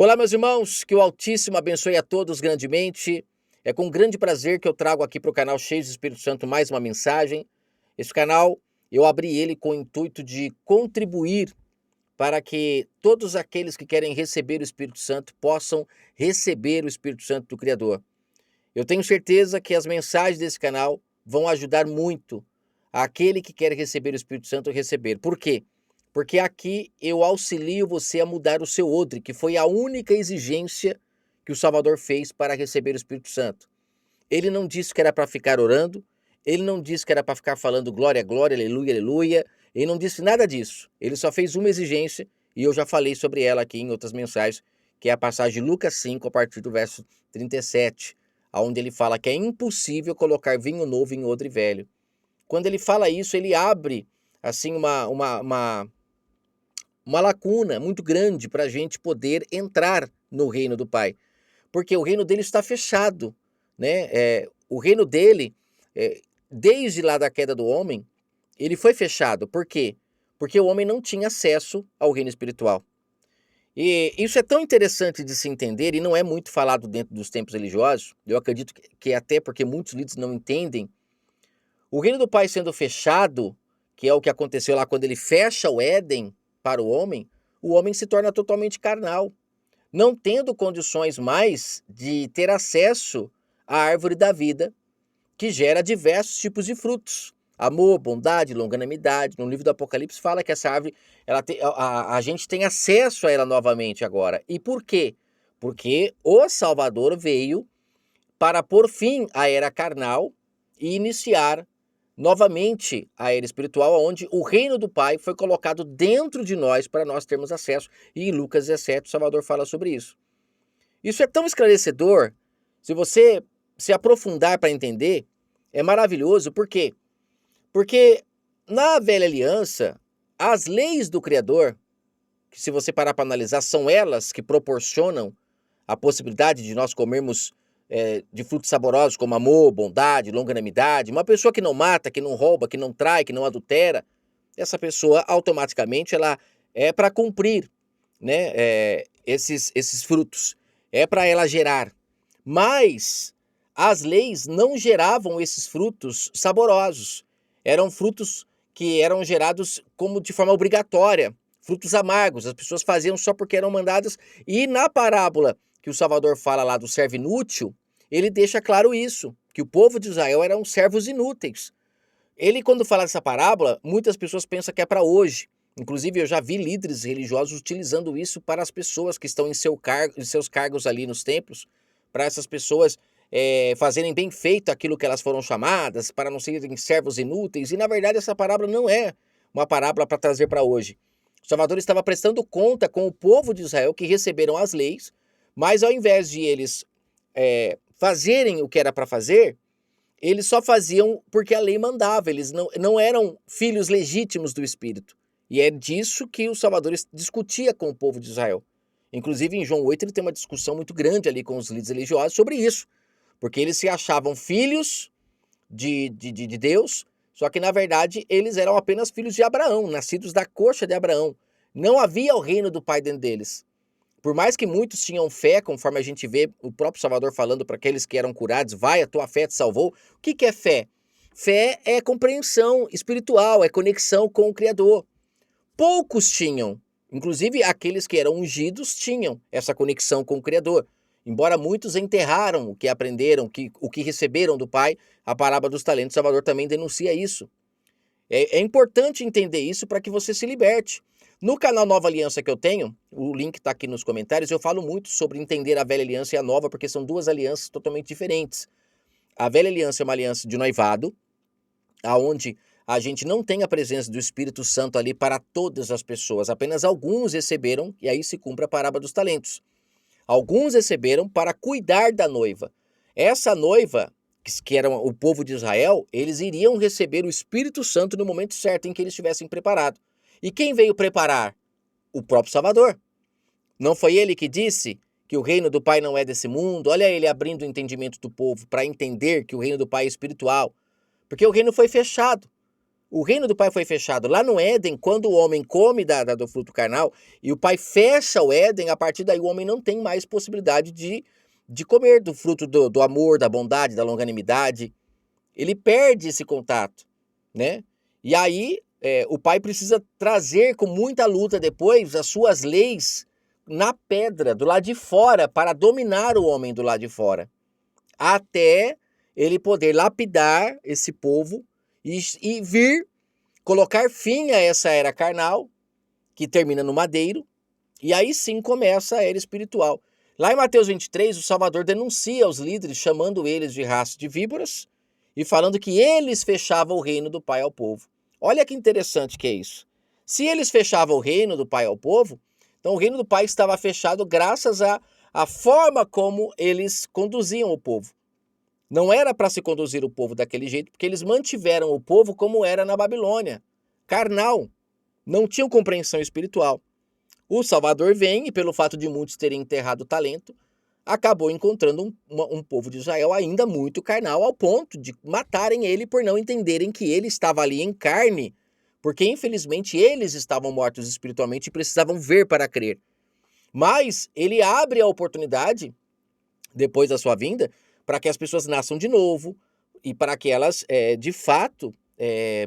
Olá, meus irmãos, que o Altíssimo abençoe a todos grandemente. É com grande prazer que eu trago aqui para o canal Cheios do Espírito Santo mais uma mensagem. Esse canal, eu abri ele com o intuito de contribuir para que todos aqueles que querem receber o Espírito Santo possam receber o Espírito Santo do Criador. Eu tenho certeza que as mensagens desse canal vão ajudar muito aquele que quer receber o Espírito Santo a receber. Por quê? Porque aqui eu auxilio você a mudar o seu odre, que foi a única exigência que o Salvador fez para receber o Espírito Santo. Ele não disse que era para ficar orando, ele não disse que era para ficar falando glória, glória, aleluia, aleluia, ele não disse nada disso. Ele só fez uma exigência e eu já falei sobre ela aqui em outras mensagens, que é a passagem de Lucas 5, a partir do verso 37, onde ele fala que é impossível colocar vinho novo em odre velho. Quando ele fala isso, ele abre assim uma lacuna muito grande para a gente poder entrar no reino do Pai, porque o reino dele está fechado, né? O reino dele, desde lá da queda do homem, ele foi fechado. Por quê? Porque o homem não tinha acesso ao reino espiritual. E isso é tão interessante de se entender e não é muito falado dentro dos templos religiosos. Eu acredito que até porque muitos líderes não entendem. O reino do Pai sendo fechado, que é o que aconteceu lá quando ele fecha o Éden para o homem se torna totalmente carnal, não tendo condições mais de ter acesso à árvore da vida, que gera diversos tipos de frutos. Amor, bondade, longanimidade. No livro do Apocalipse fala que essa árvore, a gente tem acesso a ela novamente agora. E por quê? Porque o Salvador veio para pôr fim à era carnal e iniciar novamente a era espiritual, onde o reino do Pai foi colocado dentro de nós para nós termos acesso. E em Lucas 17, o Salvador fala sobre isso. Isso é tão esclarecedor, se você se aprofundar para entender, é maravilhoso. Por quê? Porque na velha aliança, as leis do Criador, que se você parar para analisar, são elas que proporcionam a possibilidade de nós comermos de frutos saborosos como amor, bondade, longanimidade. Uma pessoa que não mata, que não rouba, que não trai, que não adultera, essa pessoa automaticamente ela é para cumprir, né, esses frutos. É para ela gerar. Mas as leis não geravam esses frutos saborosos. Eram frutos que eram gerados como de forma obrigatória, frutos amargos. As pessoas faziam só porque eram mandadas. E na parábola que o Salvador fala lá do servo inútil, ele deixa claro isso, que o povo de Israel eram servos inúteis. Ele, quando fala dessa parábola, muitas pessoas pensam que é para hoje. Inclusive, eu já vi líderes religiosos utilizando isso para as pessoas que estão em seus cargos ali nos templos, para essas pessoas fazerem bem feito aquilo que elas foram chamadas, para não serem servos inúteis. E, na verdade, essa parábola não é uma parábola para trazer para hoje. O Salvador estava prestando conta com o povo de Israel que receberam as leis, mas ao invés de eles fazerem o que era para fazer, eles só faziam porque a lei mandava, eles não eram filhos legítimos do Espírito. E é disso que o Salvador discutia com o povo de Israel. Inclusive, em João 8, ele tem uma discussão muito grande ali com os líderes religiosos sobre isso. Porque eles se achavam filhos de Deus, só que, na verdade, eles eram apenas filhos de Abraão, nascidos da coxa de Abraão. Não havia o reino do Pai dentro deles. Por mais que muitos tinham fé, conforme a gente vê o próprio Salvador falando para aqueles que eram curados, vai, a tua fé te salvou. O que é fé? Fé é compreensão espiritual, é conexão com o Criador. Poucos tinham, inclusive aqueles que eram ungidos tinham essa conexão com o Criador. Embora muitos enterraram o que aprenderam, o que receberam do Pai, a parábola dos talentos, Salvador também denuncia isso. É importante entender isso para que você se liberte. No canal Nova Aliança que eu tenho, o link está aqui nos comentários, eu falo muito sobre entender a velha aliança e a nova, porque são duas alianças totalmente diferentes. A velha aliança é uma aliança de noivado, aonde a gente não tem a presença do Espírito Santo ali para todas as pessoas, apenas alguns receberam, e aí se cumpre a parábola dos talentos. Alguns receberam para cuidar da noiva. Essa noiva, que era o povo de Israel, eles iriam receber o Espírito Santo no momento certo em que eles estivessem preparados. E quem veio preparar? O próprio Salvador. Não foi ele que disse que o reino do Pai não é desse mundo? Olha ele abrindo o entendimento do povo para entender que o reino do Pai é espiritual. Porque o reino foi fechado. O reino do Pai foi fechado lá no Éden, quando o homem come do fruto carnal, e o Pai fecha o Éden, a partir daí o homem não tem mais possibilidade de comer do fruto do amor, da bondade, da longanimidade. Ele perde esse contato, né? E aí o Pai precisa trazer com muita luta depois as suas leis na pedra, do lado de fora, para dominar o homem do lado de fora. Até ele poder lapidar esse povo e vir colocar fim a essa era carnal, que termina no madeiro, e aí sim começa a era espiritual. Lá em Mateus 23, o Salvador denuncia os líderes, chamando eles de raça de víboras, e falando que eles fechavam o reino do Pai ao povo. Olha que interessante que é isso. Se eles fechavam o reino do Pai ao povo, então o reino do Pai estava fechado graças à forma como eles conduziam o povo. Não era para se conduzir o povo daquele jeito, porque eles mantiveram o povo como era na Babilônia, carnal, não tinham compreensão espiritual. O Salvador vem e, pelo fato de muitos terem enterrado o talento, acabou encontrando um povo de Israel ainda muito carnal, ao ponto de matarem ele por não entenderem que ele estava ali em carne, porque infelizmente eles estavam mortos espiritualmente e precisavam ver para crer. Mas ele abre a oportunidade, depois da sua vinda, para que as pessoas nasçam de novo e para que elas, de fato,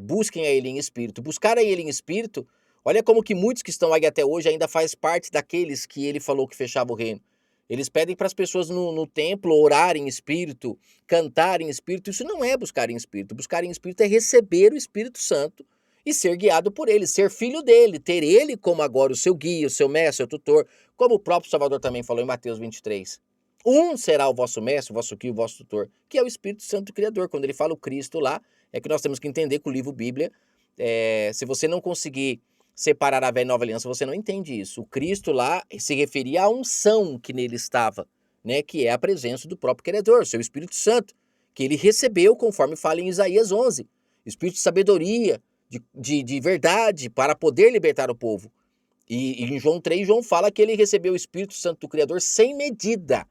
busquem a ele em espírito. Buscar a ele em espírito, olha como que muitos que estão aí até hoje ainda faz parte daqueles que ele falou que fechava o reino. Eles pedem para as pessoas no templo orarem em espírito, cantarem em espírito. Isso não é buscar em espírito. Buscar em espírito é receber o Espírito Santo e ser guiado por ele, ser filho dele, ter ele como agora o seu guia, o seu mestre, o seu tutor, como o próprio Salvador também falou em Mateus 23. Um será o vosso mestre, o vosso guia, o vosso tutor, que é o Espírito Santo Criador. Quando ele fala o Cristo lá, é que nós temos que entender que o livro Bíblia, se você não conseguir separar a velha e nova aliança, você não entende isso. O Cristo lá se referia à unção que nele estava, né, que é a presença do próprio Criador, seu Espírito Santo, que ele recebeu, conforme fala em Isaías 11. Espírito de sabedoria, de verdade, para poder libertar o povo. E em João 3, João fala que ele recebeu o Espírito Santo do Criador sem medida,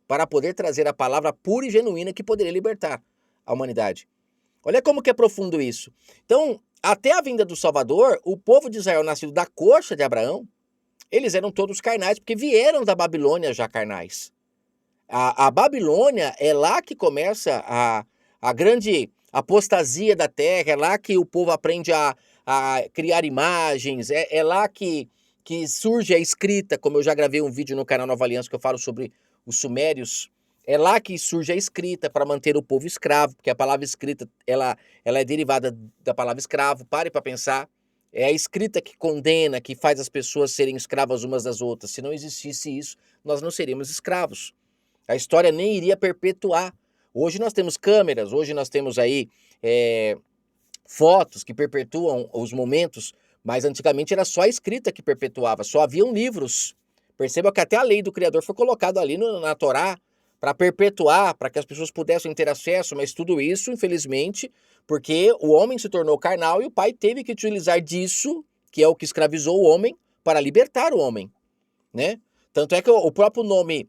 para poder trazer a palavra pura e genuína que poderia libertar a humanidade. Olha como que é profundo isso. Então, até a vinda do Salvador, o povo de Israel nascido da coxa de Abraão, eles eram todos carnais, porque vieram da Babilônia já carnais. A Babilônia é lá que começa a grande apostasia da terra, é lá que o povo aprende a criar imagens, é lá que surge a escrita, como eu já gravei um vídeo no canal Nova Aliança que eu falo sobre os sumérios. É lá que surge a escrita para manter o povo escravo, porque a palavra escrita ela é derivada da palavra escravo. Pare para pensar. É a escrita que condena, que faz as pessoas serem escravas umas das outras. Se não existisse isso, nós não seríamos escravos. A história nem iria perpetuar. Hoje nós temos câmeras, hoje nós temos aí fotos que perpetuam os momentos, mas antigamente era só a escrita que perpetuava, só haviam livros. Perceba que até a lei do Criador foi colocada ali na Torá para perpetuar, para que as pessoas pudessem ter acesso, mas tudo isso, infelizmente, porque o homem se tornou carnal e o pai teve que utilizar disso, que é o que escravizou o homem, para libertar o homem, né? Tanto é que o próprio nome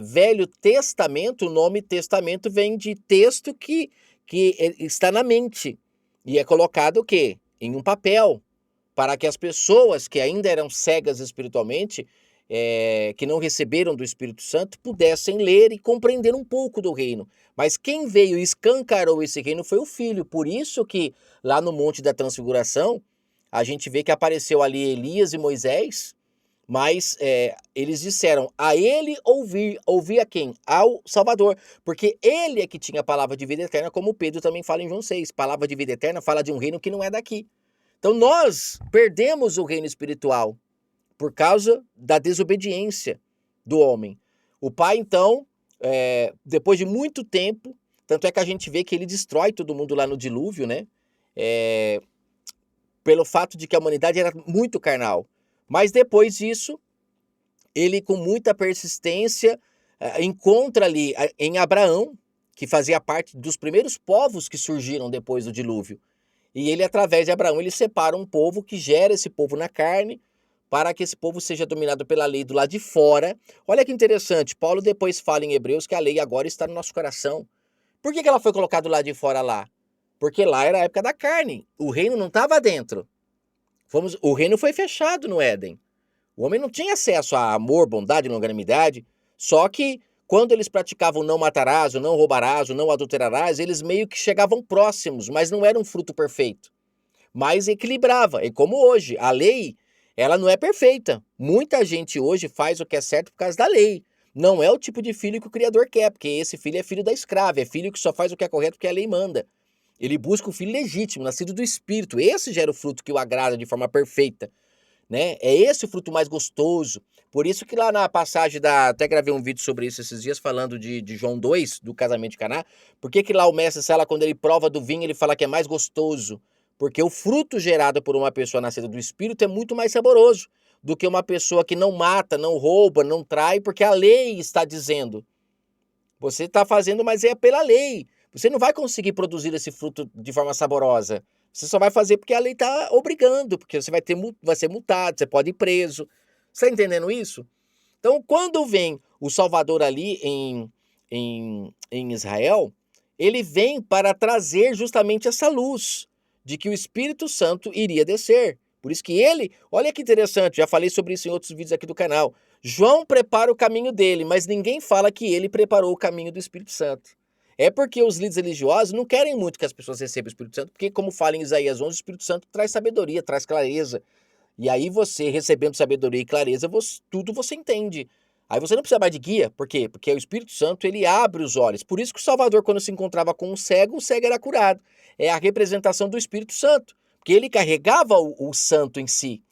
Velho Testamento, o nome testamento vem de texto que está na mente. E é colocado o quê? Em um papel, para que as pessoas que ainda eram cegas espiritualmente, que não receberam do Espírito Santo, pudessem ler e compreender um pouco do reino. Mas quem veio e escancarou esse reino foi o Filho. Por isso que lá no Monte da Transfiguração, a gente vê que apareceu ali Elias e Moisés, mas eles disseram a ele ouvir a quem? Ao Salvador, porque ele é que tinha a palavra de vida eterna, como Pedro também fala em João 6. Palavra de vida eterna fala de um reino que não é daqui. Então nós perdemos o reino espiritual por causa da desobediência do homem. O pai, então, depois de muito tempo, tanto é que a gente vê que ele destrói todo mundo lá no dilúvio, né? Pelo fato de que a humanidade era muito carnal. Mas depois disso, ele com muita persistência encontra ali em Abraão, que fazia parte dos primeiros povos que surgiram depois do dilúvio. E ele, através de Abraão, ele separa um povo que gera esse povo na carne, para que esse povo seja dominado pela lei do lado de fora. Olha que interessante, Paulo depois fala em Hebreus que a lei agora está no nosso coração. Por que ela foi colocada do lado de fora lá? porque lá era a época da carne, o reino não estava dentro. O reino foi fechado no Éden. O homem não tinha acesso a amor, bondade, longanimidade, só que quando eles praticavam não matarás, o não roubarás, o não adulterarás, eles meio que chegavam próximos, mas não era um fruto perfeito. Mas equilibrava. E como hoje, a lei, ela não é perfeita. Muita gente hoje faz o que é certo por causa da lei. Não é o tipo de filho que o Criador quer, porque esse filho é filho da escrava, é filho que só faz o que é correto porque a lei manda. Ele busca o filho legítimo, nascido do Espírito. Esse gera o fruto que o agrada de forma perfeita, né? É esse o fruto mais gostoso. Por isso que lá na passagem até gravei um vídeo sobre isso esses dias, falando de João 2, do casamento de Caná. Por que lá o mestre Sala, quando ele prova do vinho, ele fala que é mais gostoso? Porque o fruto gerado por uma pessoa nascida do Espírito é muito mais saboroso do que uma pessoa que não mata, não rouba, não trai, porque a lei está dizendo. Você está fazendo, mas é pela lei. Você não vai conseguir produzir esse fruto de forma saborosa. Você só vai fazer porque a lei está obrigando, porque você vai ser multado, você pode ir preso. Você está entendendo isso? Então, quando vem o Salvador ali em Israel, ele vem para trazer justamente essa luz de que o Espírito Santo iria descer. Por isso que ele, olha que interessante, já falei sobre isso em outros vídeos aqui do canal. João prepara o caminho dele, mas ninguém fala que ele preparou o caminho do Espírito Santo. É porque os líderes religiosos não querem muito que as pessoas recebam o Espírito Santo, porque, como fala em Isaías 11, o Espírito Santo traz sabedoria, traz clareza. E aí você, recebendo sabedoria e clareza, tudo você entende. Aí você não precisa mais de guia. Por quê? Porque o Espírito Santo, ele abre os olhos. Por isso que o Salvador, quando se encontrava com um cego, o cego era curado. É a representação do Espírito Santo. Porque ele carregava o santo em si.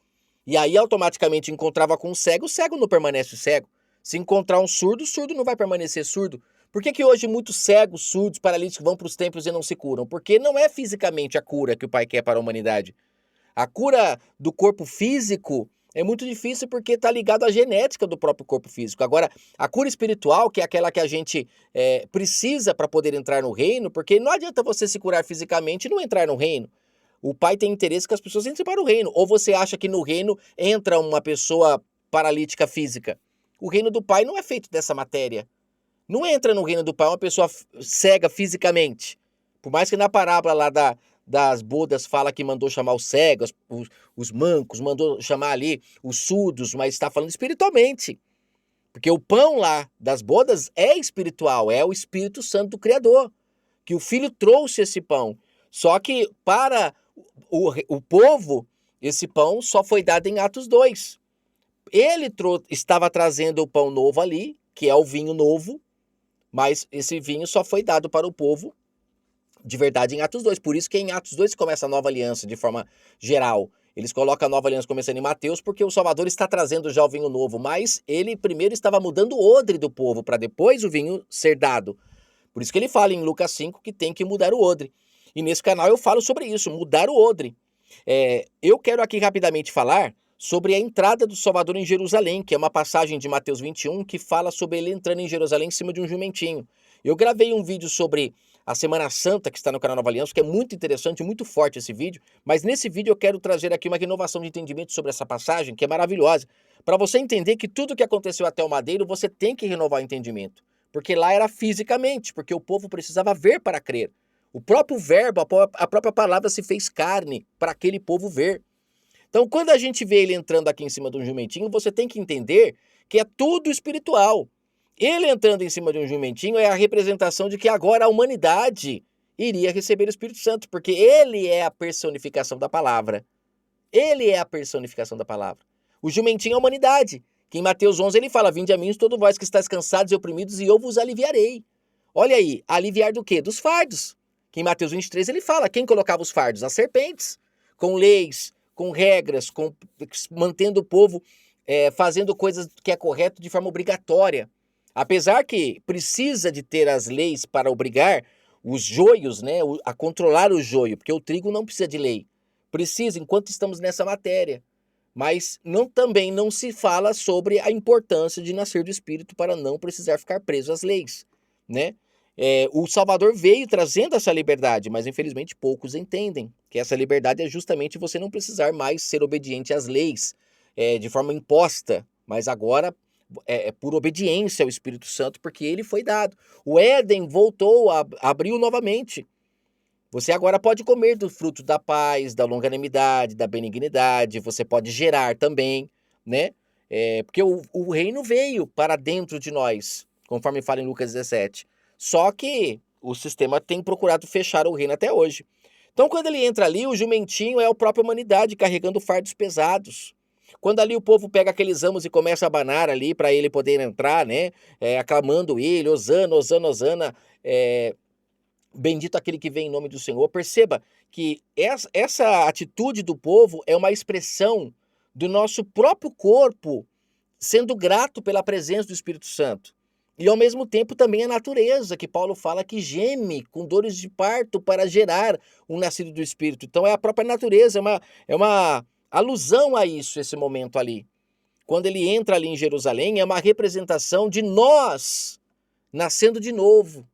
E aí, automaticamente, encontrava com o cego não permanece cego. Se encontrar um surdo, o surdo não vai permanecer surdo. Por que hoje muitos cegos, surdos, paralíticos vão para os templos e não se curam? Porque não é fisicamente a cura que o Pai quer para a humanidade. A cura do corpo físico é muito difícil porque está ligado à genética do próprio corpo físico. Agora, a cura espiritual, que é aquela que a gente precisa para poder entrar no reino, porque não adianta você se curar fisicamente e não entrar no reino. O Pai tem interesse que as pessoas entrem para o reino. Ou você acha que no reino entra uma pessoa paralítica física? O reino do Pai não é feito dessa matéria. Não entra no reino do Pai uma pessoa cega fisicamente. Por mais que na parábola lá das bodas fala que mandou chamar os cegos, os mancos, mandou chamar ali os surdos, mas está falando espiritualmente. Porque o pão lá das bodas é espiritual, é o Espírito Santo do Criador, que o Filho trouxe esse pão. Só que para o povo, esse pão só foi dado em Atos 2. Ele estava trazendo o pão novo ali, que é o vinho novo, mas esse vinho só foi dado para o povo de verdade em Atos 2. Por isso que em Atos 2 começa a nova aliança de forma geral. Eles colocam a nova aliança começando em Mateus porque o Salvador está trazendo já o vinho novo, mas ele primeiro estava mudando o odre do povo para depois o vinho ser dado. Por isso que ele fala em Lucas 5 que tem que mudar o odre. E nesse canal eu falo sobre isso, mudar o odre. Eu quero aqui rapidamente falar sobre a entrada do Salvador em Jerusalém, que é uma passagem de Mateus 21 que fala sobre ele entrando em Jerusalém em cima de um jumentinho. Eu gravei um vídeo sobre a Semana Santa, que está no canal Nova Aliança, que é muito interessante, muito forte esse vídeo, mas nesse vídeo eu quero trazer aqui uma renovação de entendimento sobre essa passagem, que é maravilhosa, para você entender que tudo que aconteceu até o madeiro, você tem que renovar o entendimento, porque lá era fisicamente, porque o povo precisava ver para crer. O próprio verbo, a própria palavra se fez carne para aquele povo ver. Então, quando a gente vê ele entrando aqui em cima de um jumentinho, você tem que entender que é tudo espiritual. Ele entrando em cima de um jumentinho é a representação de que agora a humanidade iria receber o Espírito Santo, porque ele é a personificação da palavra. Ele é a personificação da palavra. O jumentinho é a humanidade, que em Mateus 11 ele fala: vinde a mim todos vós que estáis cansados e oprimidos e eu vos aliviarei. Olha aí, aliviar do quê? Dos fardos. Que em Mateus 23 ele fala: quem colocava os fardos? As serpentes, com leis, com regras, mantendo o povo fazendo coisas que é correto de forma obrigatória. Apesar que precisa de ter as leis para obrigar os joios, né, a controlar o joio, porque o trigo não precisa de lei. Precisa, enquanto estamos nessa matéria. Mas também não se fala sobre a importância de nascer do Espírito para não precisar ficar preso às leis, né? O Salvador veio trazendo essa liberdade, mas infelizmente poucos entendem que essa liberdade é justamente você não precisar mais ser obediente às leis de forma imposta, mas agora por obediência ao Espírito Santo, porque ele foi dado. O Éden voltou, abriu novamente. Você agora pode comer do fruto da paz, da longanimidade, da benignidade, você pode gerar também, né? Porque o reino veio para dentro de nós, conforme fala em Lucas 17. Só que o sistema tem procurado fechar o reino até hoje. Então, quando ele entra ali, o jumentinho é a própria humanidade carregando fardos pesados. Quando ali o povo pega aqueles ramos e começa a abanar ali para ele poder entrar, né? Aclamando ele, Hosana, Hosana, Hosana, bendito aquele que vem em nome do Senhor. Perceba que essa atitude do povo é uma expressão do nosso próprio corpo sendo grato pela presença do Espírito Santo. E ao mesmo tempo também a natureza, que Paulo fala que geme com dores de parto para gerar um nascido do Espírito. Então é a própria natureza, é uma alusão a isso, esse momento ali. Quando ele entra ali em Jerusalém, é uma representação de nós nascendo de novo,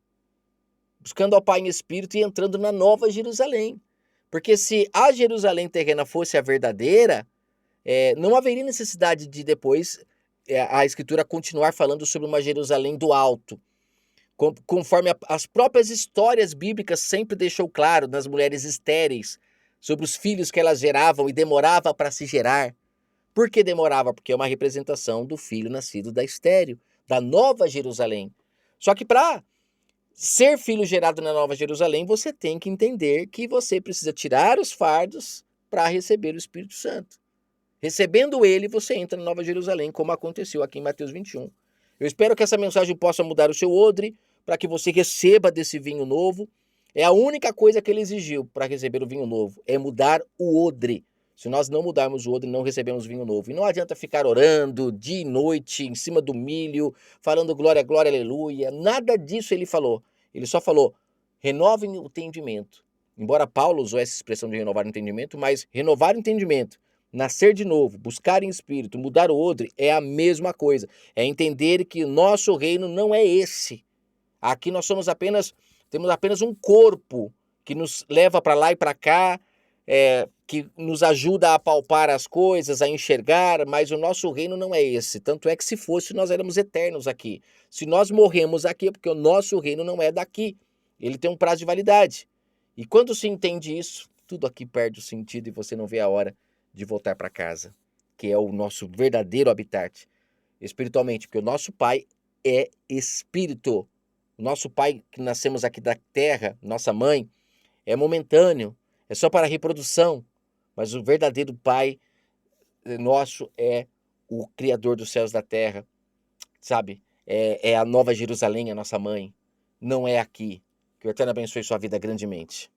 buscando ao Pai em Espírito e entrando na nova Jerusalém. Porque se a Jerusalém terrena fosse a verdadeira, não haveria necessidade de depois a Escritura continuar falando sobre uma Jerusalém do alto. Conforme as próprias histórias bíblicas sempre deixou claro nas mulheres estéreis, sobre os filhos que elas geravam e demorava para se gerar. Por que demorava? Porque é uma representação do filho nascido da estéreo, da nova Jerusalém. Só que para ser filho gerado na nova Jerusalém, você tem que entender que você precisa tirar os fardos para receber o Espírito Santo. Recebendo ele, você entra na Nova Jerusalém, como aconteceu aqui em Mateus 21. Eu espero que essa mensagem possa mudar o seu odre, para que você receba desse vinho novo. É a única coisa que ele exigiu para receber o vinho novo, é mudar o odre. Se nós não mudarmos o odre, não recebemos vinho novo. E não adianta ficar orando dia e noite, em cima do milho, falando glória, glória, aleluia. Nada disso ele falou. Ele só falou, renovem o entendimento. Embora Paulo usou essa expressão de renovar o entendimento, mas renovar o entendimento, nascer de novo, buscar em espírito, mudar o odre, é a mesma coisa. É entender que o nosso reino não é esse. Aqui nós temos apenas um corpo que nos leva para lá e para cá, que nos ajuda a apalpar as coisas, a enxergar, mas o nosso reino não é esse. Tanto é que se fosse, nós éramos eternos aqui. Se nós morremos aqui, é porque o nosso reino não é daqui. Ele tem um prazo de validade. E quando se entende isso, tudo aqui perde o sentido e você não vê a hora de voltar para casa, que é o nosso verdadeiro habitat, espiritualmente, porque o nosso Pai é Espírito. O nosso Pai que nascemos aqui da terra, nossa mãe, é momentâneo, é só para a reprodução, mas o verdadeiro Pai nosso é o Criador dos céus e da terra, sabe? É a nova Jerusalém, a nossa mãe, não é aqui. Que o Eterno abençoe sua vida grandemente.